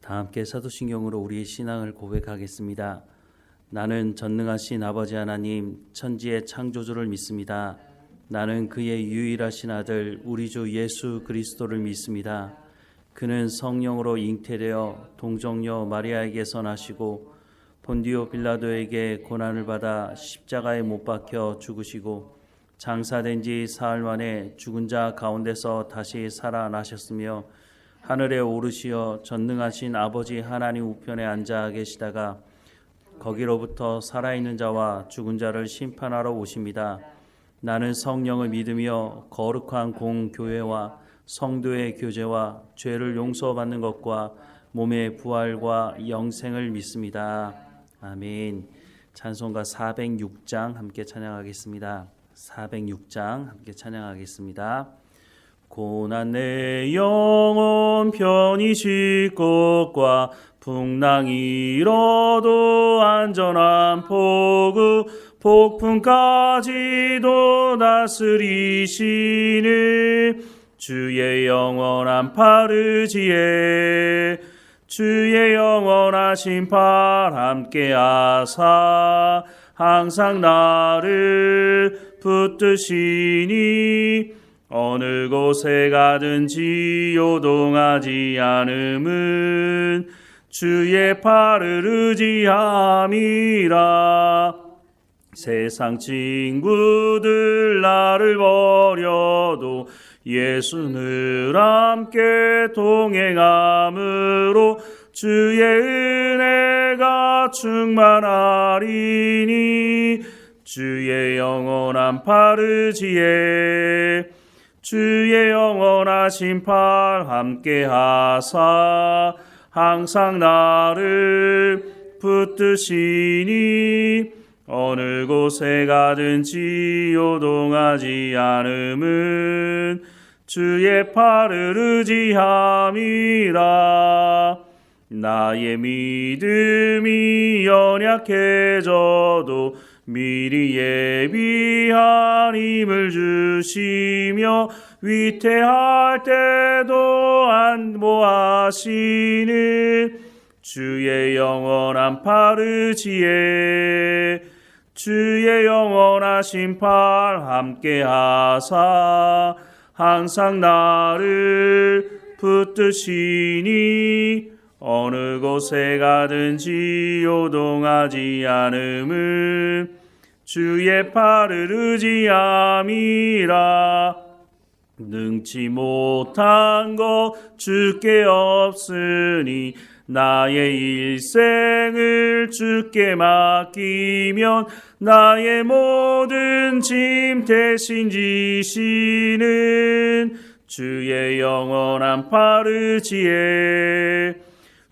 다 함께 사도신경으로 우리의 신앙을 고백하겠습니다. 나는 전능하신 아버지 하나님 천지의 창조주를 믿습니다. 나는 그의 유일하신 아들 우리 주 예수 그리스도를 믿습니다. 그는 성령으로 잉태되어 동정녀 마리아에게서 나시고 본디오 빌라도에게 고난을 받아 십자가에 못 박혀 죽으시고 장사된 지 사흘 만에 죽은 자 가운데서 다시 살아나셨으며 하늘에 오르시어 전능하신 아버지 하나님 우편에 앉아 계시다가 거기로부터 살아있는 자와 죽은 자를 심판하러 오십니다. 나는 성령을 믿으며 거룩한 공교회와 성도의 교제와 죄를 용서받는 것과 몸의 부활과 영생을 믿습니다. 아멘. 찬송가 406장 함께 찬양하겠습니다. 406장 함께 찬양하겠습니다. 고난 내 영혼 편히 쉴 곳과 풍랑이 일어도 안전한 포구 폭풍까지도 다스리시는 주의 영원한 파르지에 주의 영원하신 팔 함께하사 항상 나를 붙드시니 어느 곳에 가든지 요동하지 않음은 주의 팔을 의지함이라. 세상 친구들 나를 버려도 예수 늘 함께 동행함으로 주의 은혜가 충만하리니 주의 영원한 파르지에 주의 영원하신 팔 함께하사 항상 나를 붙드시니 어느 곳에 가든지 요동하지 않음은 주의 팔을 의지함이라. 나의 믿음이 연약해져도 미리 예비한 힘을 주시며 위태할 때도 안보하시는 주의 영원한 파르지에 주의 영원하신 팔 함께하사 항상 나를 붙드시니 어느 곳에 가든지 요동하지 않음은 주의 팔을 의지함이라. 능치 못한 것 주께 없으니 나의 일생을 주께 맡기면 나의 모든 짐 대신 지시는 주의 영원한 파르지에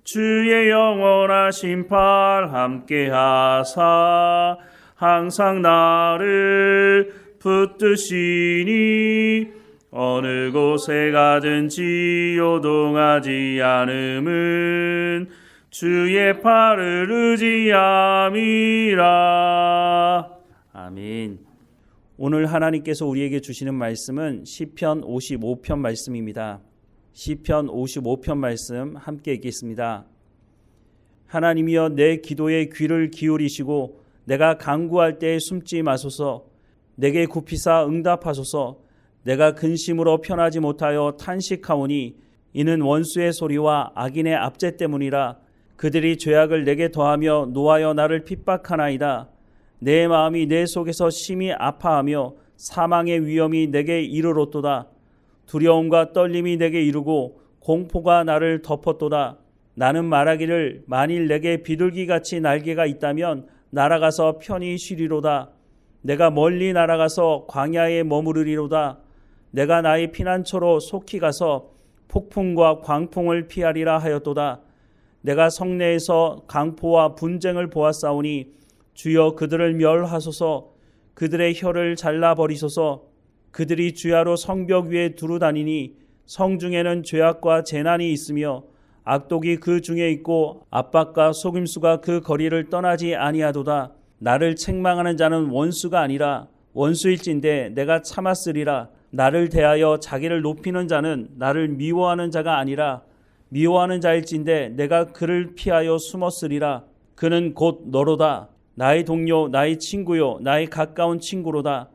주의 영원하신 팔 함께하사 항상 나를 붙드시니 어느 곳에 가든지 요동하지 않음은 주의 팔을 의지함이라. 아멘. 오늘 하나님께서 우리에게 주시는 말씀은 시편 55편 말씀입니다. 시편 55편 말씀 함께 읽겠습니다. 하나님이여 내 기도에 귀를 기울이시고 내가 간구할 때 숨지 마소서. 내게 굽히사 응답하소서. 내가 근심으로 편하지 못하여 탄식하오니 이는 원수의 소리와 악인의 압제 때문이라. 그들이 죄악을 내게 더하며 노하여 나를 핍박하나이다. 내 마음이 내 속에서 심히 아파하며 사망의 위험이 내게 이르렀도다. 두려움과 떨림이 내게 이르고 공포가 나를 덮었도다. 나는 말하기를 만일 내게 비둘기같이 날개가 있다면 날아가서 편히 쉬리로다. 내가 멀리 날아가서 광야에 머무르리로다. 내가 나의 피난처로 속히 가서 폭풍과 광풍을 피하리라 하였도다. 내가 성내에서 강포와 분쟁을 보았사오니 주여 그들을 멸하소서. 그들의 혀를 잘라버리소서. 그들이 주야로 성벽 위에 두루 다니니 성중에는 죄악과 재난이 있으며 악독이 그 중에 있고 압박과 속임수가 그 거리를 떠나지 아니하도다. 나를 책망하는 자는 원수가 아니라 원수일진데 내가 참았으리라. 나를 대하여 자기를 높이는 자는 나를 미워하는 자가 아니라 미워하는 자일진데 내가 그를 피하여 숨었으리라. 그는 곧 너로다. 나의 동료, 나의 친구요, 나의 가까운 친구로다.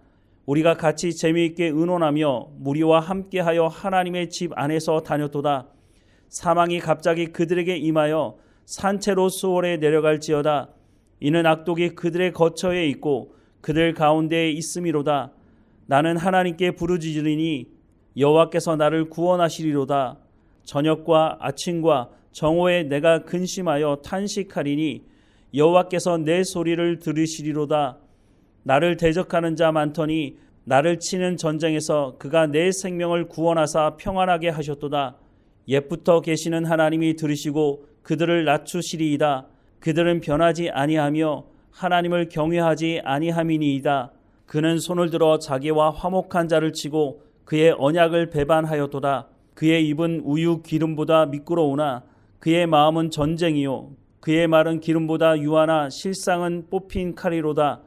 우리가 같이 재미있게 의논하며 무리와 함께하여 하나님의 집 안에서 다녔도다. 사망이 갑자기 그들에게 임하여 산채로 수월에 내려갈지어다. 이는 악독이 그들의 거처에 있고 그들 가운데에 있음이로다. 나는 하나님께 부르짖으리니 여호와께서 나를 구원하시리로다. 저녁과 아침과 정오에 내가 근심하여 탄식하리니 여호와께서 내 소리를 들으시리로다. 나를 대적하는 자 많더니 나를 치는 전쟁에서 그가 내 생명을 구원하사 평안하게 하셨도다. 옛부터 계시는 하나님이 들으시고 그들을 낮추시리이다. 그들은 변하지 아니하며 하나님을 경외하지 아니함이니이다. 그는 손을 들어 자기와 화목한 자를 치고 그의 언약을 배반하였도다. 그의 입은 우유 기름보다 미끄러우나 그의 마음은 전쟁이요 그의 말은 기름보다 유하나 실상은 뽑힌 칼이로다.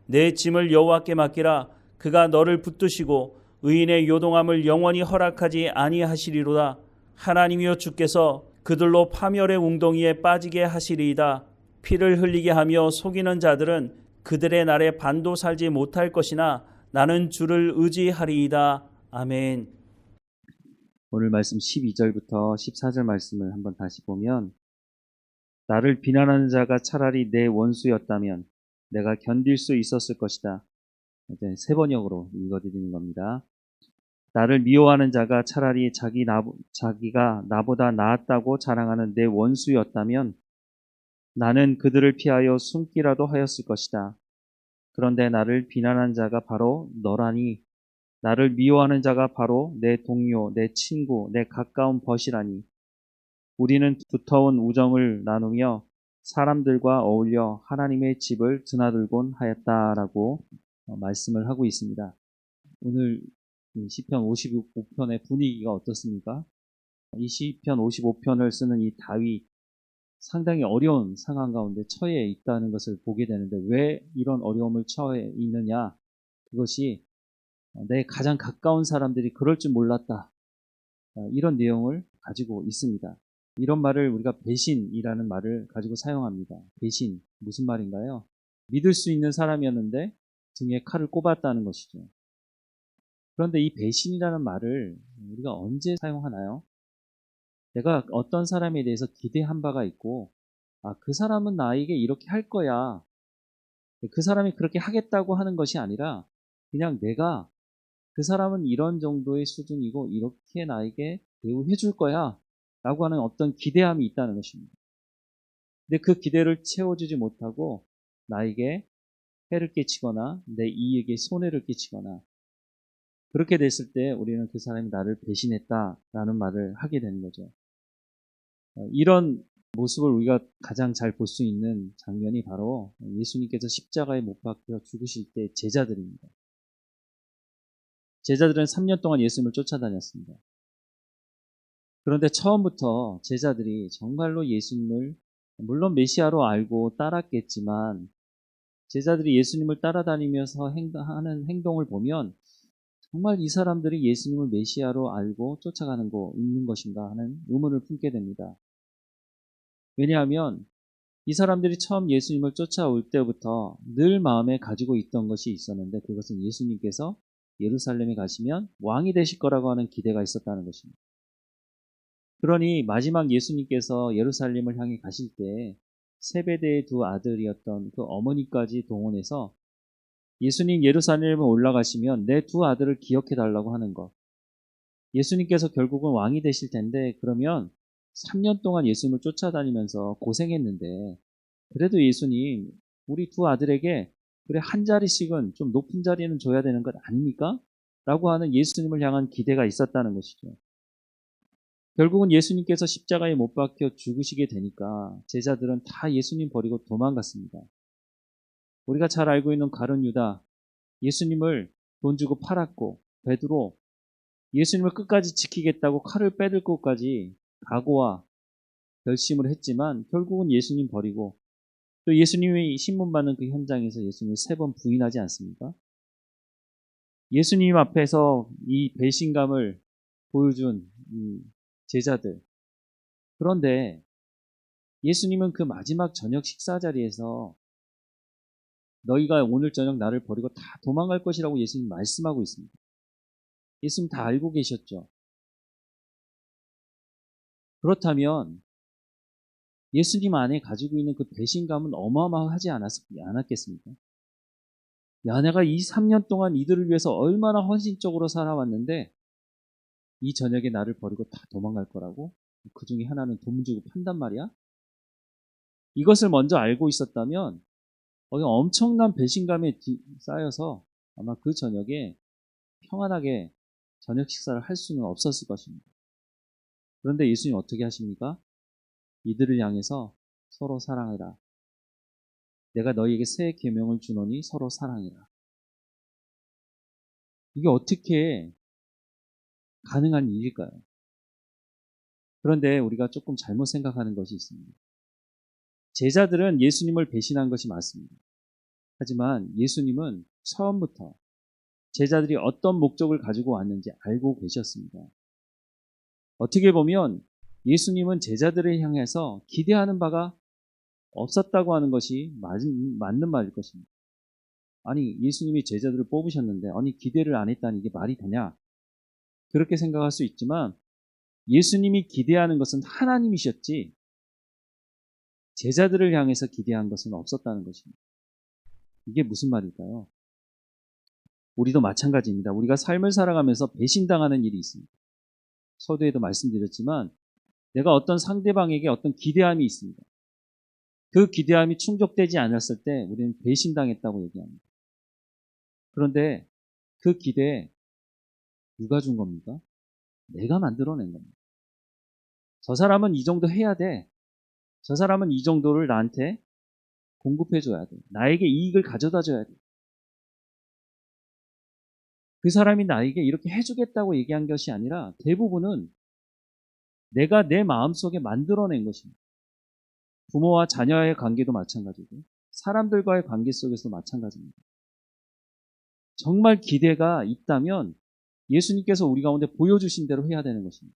내 짐을 여호와께 맡기라. 그가 너를 붙드시고 의인의 요동함을 영원히 허락하지 아니하시리로다. 하나님이여 주께서 그들로 파멸의 웅덩이에 빠지게 하시리이다. 피를 흘리게 하며 속이는 자들은 그들의 날에 반도 살지 못할 것이나 나는 주를 의지하리이다. 아멘. 오늘 말씀 12절부터 14절 말씀을 한번 다시 보면, 나를 비난하는 자가 차라리 내 원수였다면 내가 견딜 수 있었을 것이다. 이제 세 번역으로 읽어드리는 겁니다. 나를 미워하는 자가 차라리 자기가 나보다 나았다고 자랑하는 내 원수였다면 나는 그들을 피하여 숨기라도 하였을 것이다. 그런데 나를 비난하는 자가 바로 너라니, 나를 미워하는 자가 바로 내 동료, 내 친구, 내 가까운 벗이라니. 우리는 두터운 우정을 나누며 사람들과 어울려 하나님의 집을 드나들곤 하였다라고 말씀을 하고 있습니다. 오늘 시편 55편의 분위기가 어떻습니까? 이 시편 55편을 쓰는 이 다윗, 상당히 어려운 상황 가운데 처해 있다는 것을 보게 되는데, 왜 이런 어려움을 처해 있느냐? 그것이 내 가장 가까운 사람들이 그럴 줄 몰랐다. 이런 내용을 가지고 있습니다. 이런 말을 우리가 배신이라는 말을 가지고 사용합니다. 배신, 무슨 말인가요? 믿을 수 있는 사람이었는데 등에 칼을 꼽았다는 것이죠. 그런데 이 배신이라는 말을 우리가 언제 사용하나요? 내가 어떤 사람에 대해서 기대한 바가 있고, 그 사람은 나에게 이렇게 할 거야. 그 사람이 그렇게 하겠다고 하는 것이 아니라 그냥 내가 그 사람은 이런 정도의 수준이고 이렇게 나에게 대우해 줄 거야 라고 하는 어떤 기대함이 있다는 것입니다. 근데 그 기대를 채워주지 못하고 나에게 해를 끼치거나 내 이익에 손해를 끼치거나, 그렇게 됐을 때 우리는 그 사람이 나를 배신했다라는 말을 하게 되는 거죠. 이런 모습을 우리가 가장 잘 볼 수 있는 장면이 바로 예수님께서 십자가에 못 박혀 죽으실 때 제자들입니다. 제자들은 3년 동안 예수님을 쫓아다녔습니다. 그런데 처음부터 제자들이 정말로 예수님을 물론 메시아로 알고 따랐겠지만, 제자들이 예수님을 따라다니면서 하는 행동을 보면 정말 이 사람들이 예수님을 메시아로 알고 쫓아가는 거 있는 것인가 하는 의문을 품게 됩니다. 왜냐하면 이 사람들이 처음 예수님을 쫓아올 때부터 늘 마음에 가지고 있던 것이 있었는데, 그것은 예수님께서 예루살렘에 가시면 왕이 되실 거라고 하는 기대가 있었다는 것입니다. 그러니 마지막 예수님께서 예루살렘을 향해 가실 때 세베대의 두 아들이었던 그 어머니까지 동원해서 예수님 예루살렘에 올라가시면 내 두 아들을 기억해 달라고 하는 것. 예수님께서 결국은 왕이 되실 텐데, 그러면 3년 동안 예수님을 쫓아다니면서 고생했는데 그래도 예수님 우리 두 아들에게 그래 한 자리씩은 좀 높은 자리는 줘야 되는 것 아닙니까? 라고 하는 예수님을 향한 기대가 있었다는 것이죠. 결국은 예수님께서 십자가에 못 박혀 죽으시게 되니까 제자들은 다 예수님 버리고 도망갔습니다. 우리가 잘 알고 있는 가룟 유다, 예수님을 돈 주고 팔았고, 베드로 예수님을 끝까지 지키겠다고 칼을 빼들고까지 각오와 결심을 했지만 결국은 예수님 버리고, 또 예수님이 신문받는 그 현장에서 예수님을 3번 부인하지 않습니까? 예수님 앞에서 이 배신감을 보여준 이 제자들, 그런데 예수님은 그 마지막 저녁 식사 자리에서 너희가 오늘 저녁 나를 버리고 다 도망갈 것이라고 예수님 말씀하고 있습니다. 예수님 다 알고 계셨죠. 그렇다면 예수님 안에 가지고 있는 그 배신감은 어마어마하지 않았겠습니까? 야, 내가 이 3년 동안 이들을 위해서 얼마나 헌신적으로 살아왔는데 이 저녁에 나를 버리고 다 도망갈 거라고? 그 중에 하나는 돈 주고 판단 말이야? 이것을 먼저 알고 있었다면 엄청난 배신감에 쌓여서 아마 그 저녁에 평안하게 저녁 식사를 할 수는 없었을 것입니다. 그런데 예수님 어떻게 하십니까? 이들을 향해서 서로 사랑해라. 내가 너희에게 새 계명을 주노니 서로 사랑해라. 이게 어떻게 가능한 일일까요? 그런데 우리가 조금 잘못 생각하는 것이 있습니다. 제자들은 예수님을 배신한 것이 맞습니다. 하지만 예수님은 처음부터 제자들이 어떤 목적을 가지고 왔는지 알고 계셨습니다. 어떻게 보면 예수님은 제자들을 향해서 기대하는 바가 없었다고 하는 것이 맞는 말일 것입니다. 아니, 예수님이 제자들을 뽑으셨는데, 아니, 기대를 안 했다니 이게 말이 되냐? 그렇게 생각할 수 있지만, 예수님이 기대하는 것은 하나님이셨지, 제자들을 향해서 기대한 것은 없었다는 것입니다. 이게 무슨 말일까요? 우리도 마찬가지입니다. 우리가 삶을 살아가면서 배신당하는 일이 있습니다. 서두에도 말씀드렸지만, 내가 어떤 상대방에게 어떤 기대함이 있습니다. 그 기대함이 충족되지 않았을 때 우리는 배신당했다고 얘기합니다. 그런데 그 기대 누가 준 겁니까? 내가 만들어낸 겁니다. 저 사람은 이 정도 해야 돼. 저 사람은 이 정도를 나한테 공급해줘야 돼. 나에게 이익을 가져다 줘야 돼. 그 사람이 나에게 이렇게 해주겠다고 얘기한 것이 아니라 대부분은 내가 내 마음속에 만들어낸 것입니다. 부모와 자녀의 관계도 마찬가지고 사람들과의 관계 속에서도 마찬가지입니다. 정말 기대가 있다면 예수님께서 우리 가운데 보여주신 대로 해야 되는 것입니다.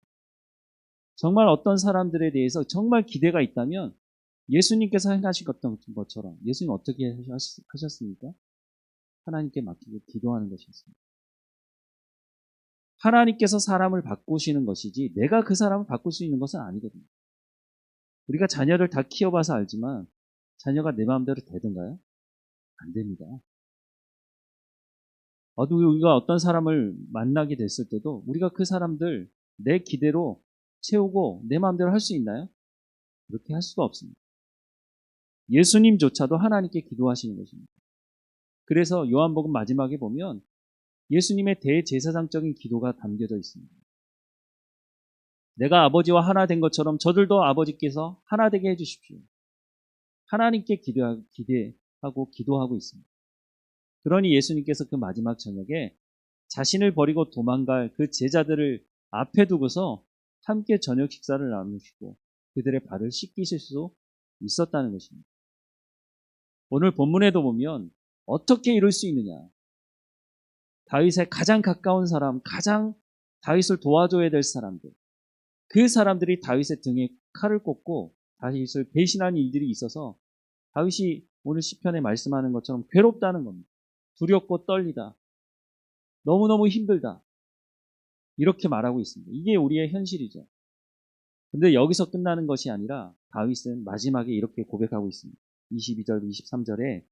정말 어떤 사람들에 대해서 정말 기대가 있다면 예수님께서 행하셨던 것처럼 예수님 어떻게 하셨습니까? 하나님께 맡기고 기도하는 것이었습니다. 하나님께서 사람을 바꾸시는 것이지 내가 그 사람을 바꿀 수 있는 것은 아니거든요. 우리가 자녀를 다 키워봐서 알지만 자녀가 내 마음대로 되던가요? 안 됩니다. 우리가 어떤 사람을 만나게 됐을 때도 우리가 그 사람들 내 기대로 채우고 내 마음대로 할 수 있나요? 그렇게 할 수가 없습니다. 예수님조차도 하나님께 기도하시는 것입니다. 그래서 요한복음 마지막에 보면 예수님의 대제사장적인 기도가 담겨져 있습니다. 내가 아버지와 하나 된 것처럼 저들도 아버지께서 하나 되게 해주십시오. 하나님께 기대하고 기도하고 있습니다. 그러니 예수님께서 그 마지막 저녁에 자신을 버리고 도망갈 그 제자들을 앞에 두고서 함께 저녁 식사를 나누시고 그들의 발을 씻기실 수 있었다는 것입니다. 오늘 본문에도 보면 어떻게 이룰 수 있느냐? 다윗의 가장 가까운 사람, 가장 다윗을 도와줘야 될 사람들, 그 사람들이 다윗의 등에 칼을 꽂고 다윗을 배신한 일들이 있어서 다윗이 오늘 시편에 말씀하는 것처럼 괴롭다는 겁니다. 두렵고 떨리다. 너무너무 힘들다. 이렇게 말하고 있습니다. 이게 우리의 현실이죠. 근데 여기서 끝나는 것이 아니라 다윗은 마지막에 이렇게 고백하고 있습니다. 22절, 23절에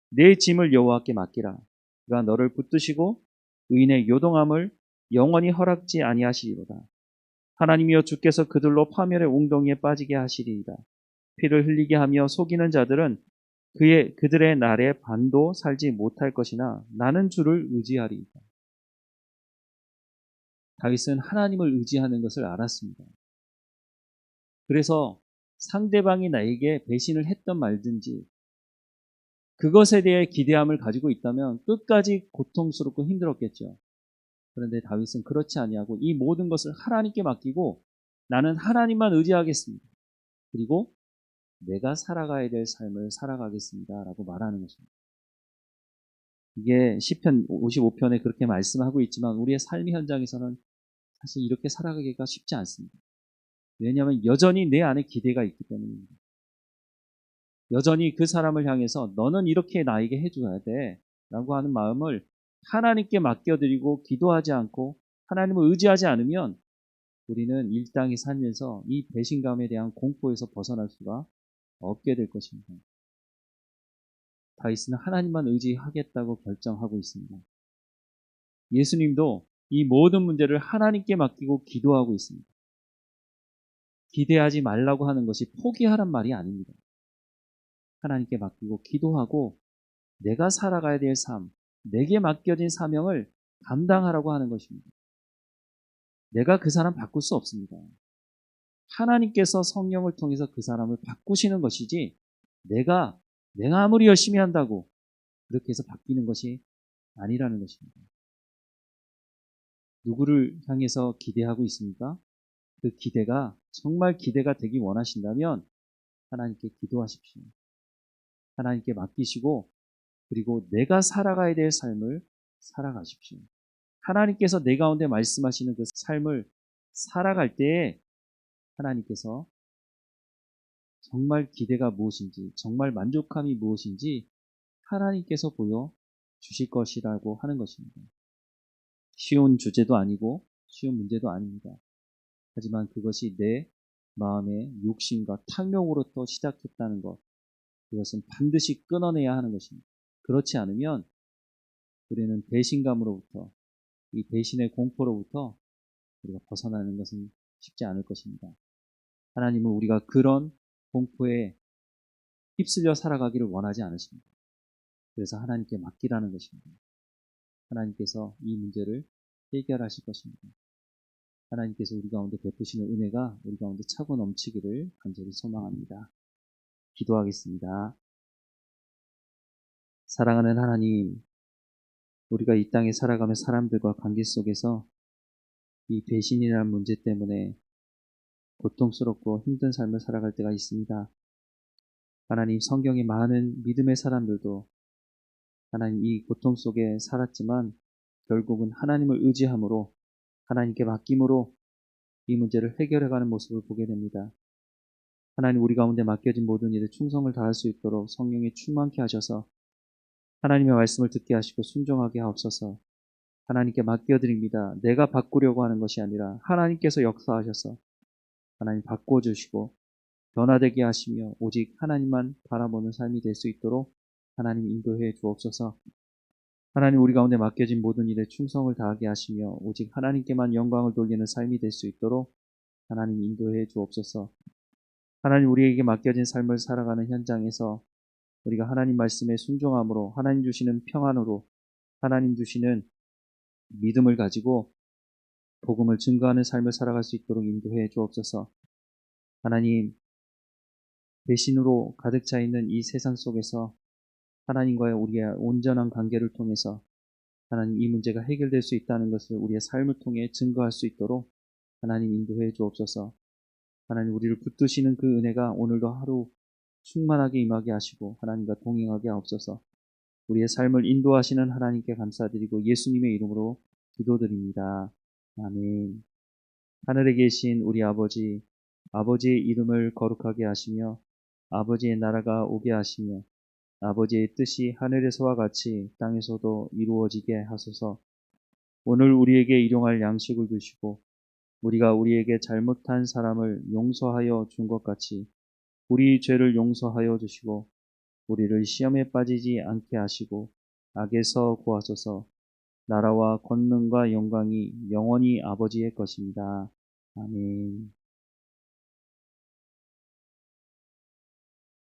내 짐을 여호와께 맡기라. 그가 너를 붙드시고 의인의 요동함을 영원히 허락지 아니하시리로다. 하나님이여 주께서 그들로 파멸의 웅덩이에 빠지게 하시리이다. 피를 흘리게 하며 속이는 자들은 그들의 날에 반도 살지 못할 것이나 나는 주를 의지하리이다. 다윗은 하나님을 의지하는 것을 알았습니다. 그래서 상대방이 나에게 배신을 했던 말든지 그것에 대해 기대함을 가지고 있다면 끝까지 고통스럽고 힘들었겠죠. 그런데 다윗은 그렇지 아니하고 이 모든 것을 하나님께 맡기고 나는 하나님만 의지하겠습니다. 그리고 내가 살아가야 될 삶을 살아가겠습니다. 라고 말하는 것입니다. 이게 시편 55편에 그렇게 말씀하고 있지만 우리의 삶의 현장에서는 사실 이렇게 살아가기가 쉽지 않습니다. 왜냐하면 여전히 내 안에 기대가 있기 때문입니다. 여전히 그 사람을 향해서 너는 이렇게 나에게 해줘야 돼 라고 하는 마음을 하나님께 맡겨드리고 기도하지 않고 하나님을 의지하지 않으면 우리는 일당이 살면서 이 배신감에 대한 공포에서 벗어날 수가 없게 될 것입니다. 다윗은 하나님만 의지하겠다고 결정하고 있습니다. 예수님도 이 모든 문제를 하나님께 맡기고 기도하고 있습니다. 기대하지 말라고 하는 것이 포기하란 말이 아닙니다. 하나님께 맡기고 기도하고 내가 살아가야 될 삶, 내게 맡겨진 사명을 감당하라고 하는 것입니다. 내가 그 사람 바꿀 수 없습니다. 하나님께서 성령을 통해서 그 사람을 바꾸시는 것이지 내가 아무리 열심히 한다고 그렇게 해서 바뀌는 것이 아니라는 것입니다. 누구를 향해서 기대하고 있습니까? 그 기대가 정말 기대가 되기 원하신다면 하나님께 기도하십시오. 하나님께 맡기시고 그리고 내가 살아가야 될 삶을 살아가십시오. 하나님께서 내 가운데 말씀하시는 그 삶을 살아갈 때에 하나님께서 정말 기대가 무엇인지, 정말 만족함이 무엇인지 하나님께서 보여 주실 것이라고 하는 것입니다. 쉬운 주제도 아니고 쉬운 문제도 아닙니다. 하지만 그것이 내 마음의 욕심과 탐욕으로부터 시작했다는 것, 그것은 반드시 끊어내야 하는 것입니다. 그렇지 않으면 우리는 배신감으로부터, 이 배신의 공포로부터 우리가 벗어나는 것은 쉽지 않을 것입니다. 하나님은 우리가 그런 공포에 휩쓸려 살아가기를 원하지 않으십니다. 그래서 하나님께 맡기라는 것입니다. 하나님께서 이 문제를 해결하실 것입니다. 하나님께서 우리 가운데 베푸시는 은혜가 우리 가운데 차고 넘치기를 간절히 소망합니다. 기도하겠습니다. 사랑하는 하나님, 우리가 이 땅에 살아가며 사람들과 관계 속에서 이 배신이라는 문제 때문에 고통스럽고 힘든 삶을 살아갈 때가 있습니다. 하나님, 성경에 많은 믿음의 사람들도 하나님 이 고통 속에 살았지만 결국은 하나님을 의지함으로 하나님께 맡김으로 이 문제를 해결해가는 모습을 보게 됩니다. 하나님, 우리 가운데 맡겨진 모든 일에 충성을 다할 수 있도록 성령이 충만케 하셔서 하나님의 말씀을 듣게 하시고 순종하게 하옵소서. 하나님께 맡겨드립니다. 내가 바꾸려고 하는 것이 아니라 하나님께서 역사하셔서 하나님 바꿔주시고 변화되게 하시며 오직 하나님만 바라보는 삶이 될 수 있도록 하나님 인도해 주옵소서. 하나님, 우리 가운데 맡겨진 모든 일에 충성을 다하게 하시며 오직 하나님께만 영광을 돌리는 삶이 될 수 있도록 하나님 인도해 주옵소서. 하나님, 우리에게 맡겨진 삶을 살아가는 현장에서 우리가 하나님 말씀에 순종함으로 하나님 주시는 평안으로 하나님 주시는 믿음을 가지고 복음을 증거하는 삶을 살아갈 수 있도록 인도해 주옵소서. 하나님, 배신으로 가득 차 있는 이 세상 속에서 하나님과의 우리의 온전한 관계를 통해서 하나님 이 문제가 해결될 수 있다는 것을 우리의 삶을 통해 증거할 수 있도록 하나님 인도해 주옵소서. 하나님, 우리를 붙드시는 그 은혜가 오늘도 하루 충만하게 임하게 하시고 하나님과 동행하게 하옵소서. 우리의 삶을 인도하시는 하나님께 감사드리고 예수님의 이름으로 기도드립니다. 아멘. 하늘에 계신 우리 아버지, 아버지의 이름을 거룩하게 하시며 아버지의 나라가 오게 하시며 아버지의 뜻이 하늘에서와 같이 땅에서도 이루어지게 하소서. 오늘 우리에게 일용할 양식을 주시고 우리가 우리에게 잘못한 사람을 용서하여 준 것 같이 우리 죄를 용서하여 주시고 우리를 시험에 빠지지 않게 하시고 악에서 구하소서. 나라와 권능과 영광이 영원히 아버지의 것입니다. 아멘.